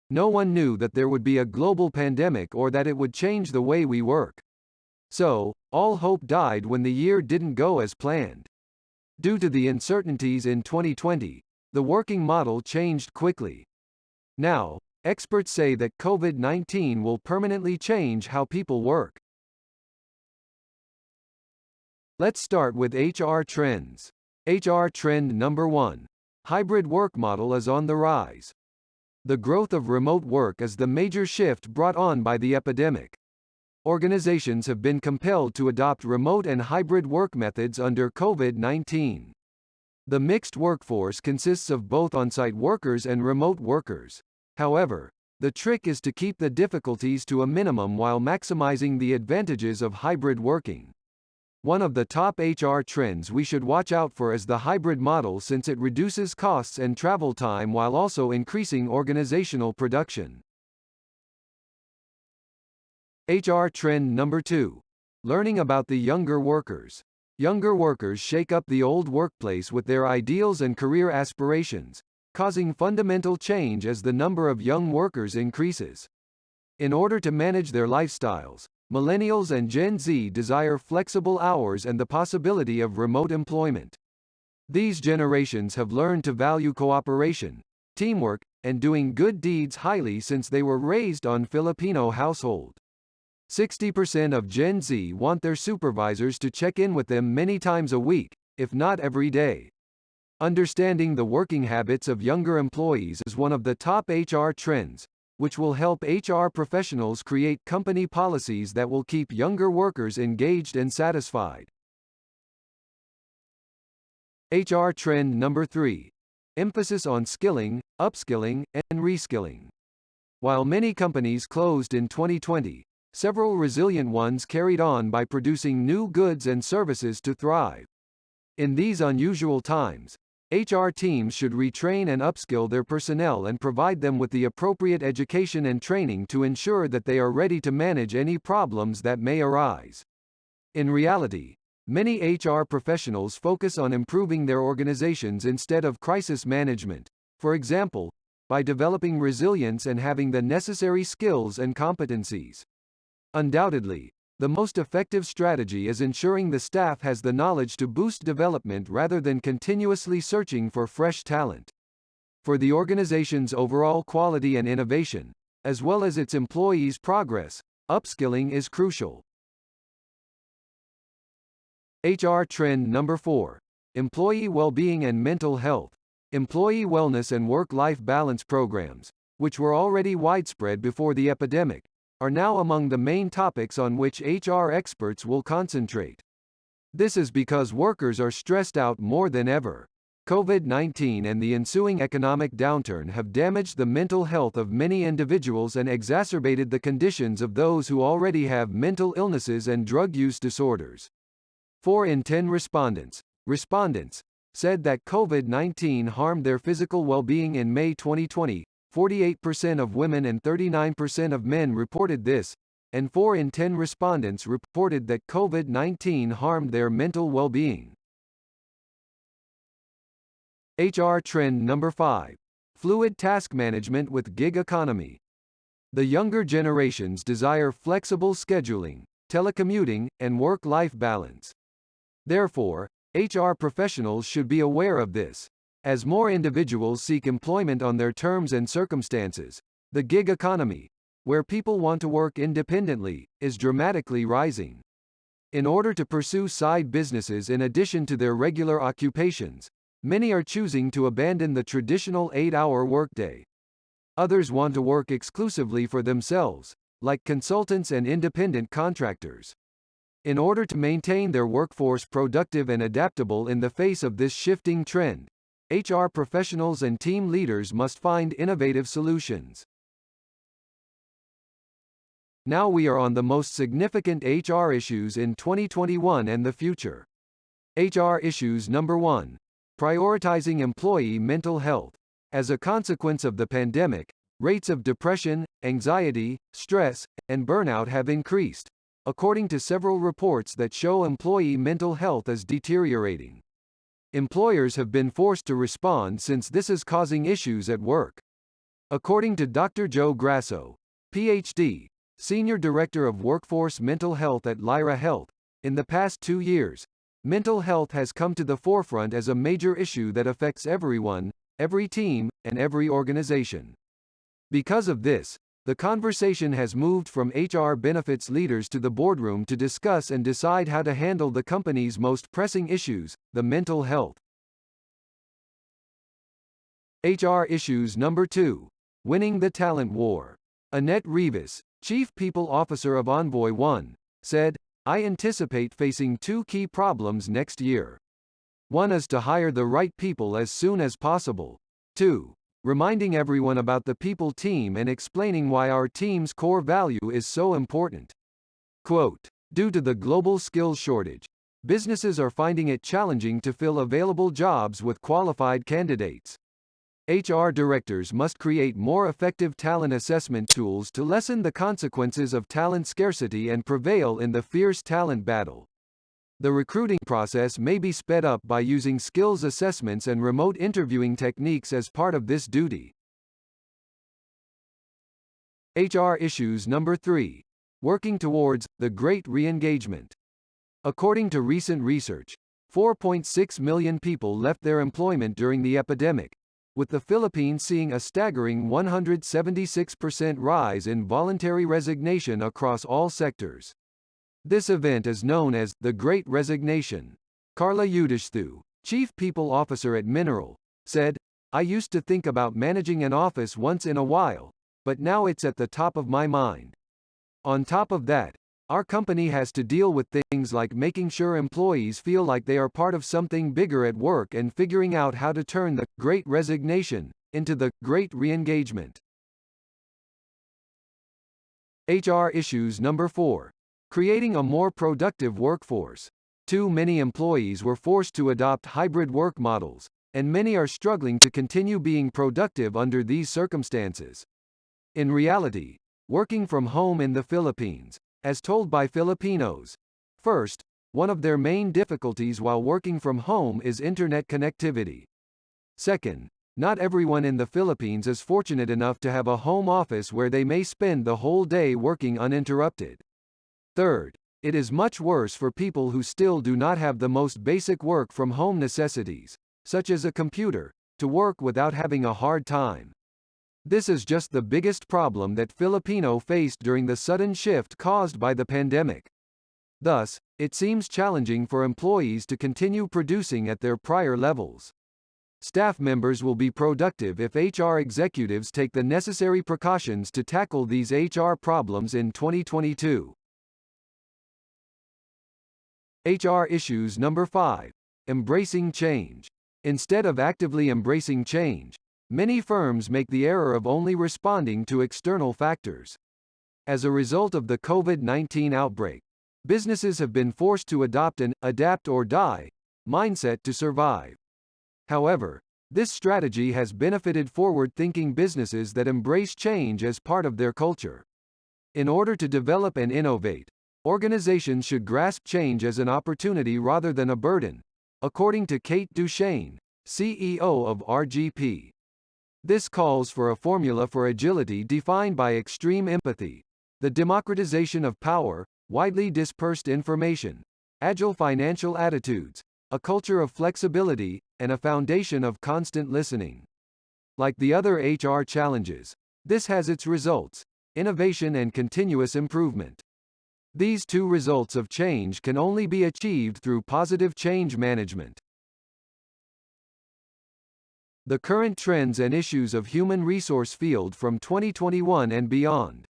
No one knew that there would be a global pandemic or that it would change the way we work. So, all hope died when the year didn't go as planned. Due to the uncertainties in 2020, the working model changed quickly. Now, experts say that COVID-19 will permanently change how people work. Let's start with HR trends. HR trend number 1. Hybrid work model is on the rise. The growth of remote work is the major shift brought on by the epidemic. Organizations have been compelled to adopt remote and hybrid work methods under COVID-19. The mixed workforce consists of both on-site workers and remote workers. However, the trick is to keep the difficulties to a minimum while maximizing the advantages of hybrid working. One of the top HR trends we should watch out for is the hybrid model, since it reduces costs and travel time while also increasing organizational production. HR trend number 2. Learning about the younger workers. Younger workers shake up the old workplace with their ideals and career aspirations, causing fundamental change as the number of young workers increases. In order to manage their lifestyles, Millennials and Gen Z desire flexible hours and the possibility of remote employment. These generations have learned to value cooperation, teamwork, and doing good deeds highly since they were raised on Filipino household. 60% of Gen Z want their supervisors to check in with them many times a week, if not every day. Understanding the working habits of younger employees is one of the top HR trends, which will help HR professionals create company policies that will keep younger workers engaged and satisfied. HR trend number 3. Emphasis on skilling, upskilling, and reskilling. While many companies closed in 2020, several resilient ones carried on by producing new goods and services to thrive. In these unusual times, HR teams should retrain and upskill their personnel and provide them with the appropriate education and training to ensure that they are ready to manage any problems that may arise. In reality, many HR professionals focus on improving their organizations instead of crisis management, for example, by developing resilience and having the necessary skills and competencies. Undoubtedly, the most effective strategy is ensuring the staff has the knowledge to boost development rather than continuously searching for fresh talent. For the organization's overall quality and innovation, as well as its employees' progress, upskilling is crucial. HR trend number 4. Employee well-being and mental health. Employee wellness and work-life balance programs, which were already widespread before the epidemic, are now among the main topics on which HR experts will concentrate. This is because workers are stressed out more than ever. COVID-19 and the ensuing economic downturn have damaged the mental health of many individuals and exacerbated the conditions of those who already have mental illnesses and drug use disorders. 4 in 10 respondents said that COVID-19 harmed their physical well-being in May 2020. 48% of women and 39% of men reported this, and 4 in 10 respondents reported that COVID-19 harmed their mental well-being. HR trend number 5. Fluid task management with gig economy. The younger generations desire flexible scheduling, telecommuting, and work-life balance. Therefore, HR professionals should be aware of this. As more individuals seek employment on their terms and circumstances, the gig economy, where people want to work independently, is dramatically rising. In order to pursue side businesses in addition to their regular occupations, many are choosing to abandon the traditional 8-hour workday. Others want to work exclusively for themselves, like consultants and independent contractors. In order to maintain their workforce productive and adaptable in the face of this shifting trend, HR professionals and team leaders must find innovative solutions. Now we are on the most significant HR issues in 2021 and the future. HR issues number 1. Prioritizing employee mental health. As a consequence of the pandemic, rates of depression, anxiety, stress, and burnout have increased, according to several reports that show employee mental health is deteriorating. Employers have been forced to respond since this is causing issues at work. According to Dr. Joe Grasso, PhD, Senior Director of Workforce Mental Health at Lyra Health, in the past 2 years, mental health has come to the forefront as a major issue that affects everyone, every team, and every organization. Because of this, the conversation has moved from HR benefits leaders to the boardroom to discuss and decide how to handle the company's most pressing issues, the mental health. HR issues number 2. Winning the talent war. Annette Rivas, Chief People Officer of Envoy One, said, "I anticipate facing 2 key problems next year. One is to hire the right people as soon as possible. 2. Reminding everyone about the people team and explaining why our team's core value is so important." Quote, "Due to the global skills shortage, businesses are finding it challenging to fill available jobs with qualified candidates. HR directors must create more effective talent assessment tools to lessen the consequences of talent scarcity and prevail in the fierce talent battle. The recruiting process may be sped up by using skills assessments and remote interviewing techniques as part of this duty." HR issues number 3. Working towards the Great Reengagement. According to recent research, 4.6 million people left their employment during the epidemic, with the Philippines seeing a staggering 176% rise in voluntary resignation across all sectors. This event is known as the Great Resignation. Carla Udishthu, Chief People Officer at Mineral, said, "I used to think about managing an office once in a while, but now it's at the top of my mind. On top of that, our company has to deal with things like making sure employees feel like they are part of something bigger at work and figuring out how to turn the Great Resignation into the Great Reengagement." HR issues number 4. Creating a more productive workforce. Too many employees were forced to adopt hybrid work models, and many are struggling to continue being productive under these circumstances. In reality, working from home in the Philippines, as told by Filipinos, first, one of their main difficulties while working from home is internet connectivity. Second, not everyone in the Philippines is fortunate enough to have a home office where they may spend the whole day working uninterrupted. Third, it is much worse for people who still do not have the most basic work from home necessities, such as a computer, to work without having a hard time. This is just the biggest problem that Filipino faced during the sudden shift caused by the pandemic. Thus, it seems challenging for employees to continue producing at their prior levels. Staff members will be productive if HR executives take the necessary precautions to tackle these HR problems in 2022. HR issues number 5. Embracing change. Instead of actively embracing change, many firms make the error of only responding to external factors. As a result of the COVID-19 outbreak, businesses have been forced to adopt an adapt or die mindset to survive. However, this strategy has benefited forward-thinking businesses that embrace change as part of their culture. In order to develop and innovate, organizations should grasp change as an opportunity rather than a burden, according to Kate Duchesne, CEO of RGP. This calls for a formula for agility defined by extreme empathy, the democratization of power, widely dispersed information, agile financial attitudes, a culture of flexibility, and a foundation of constant listening. Like the other HR challenges, this has its results: innovation and continuous improvement. These two results of change can only be achieved through positive change management. The current trends and issues of human resource field from 2021 and beyond.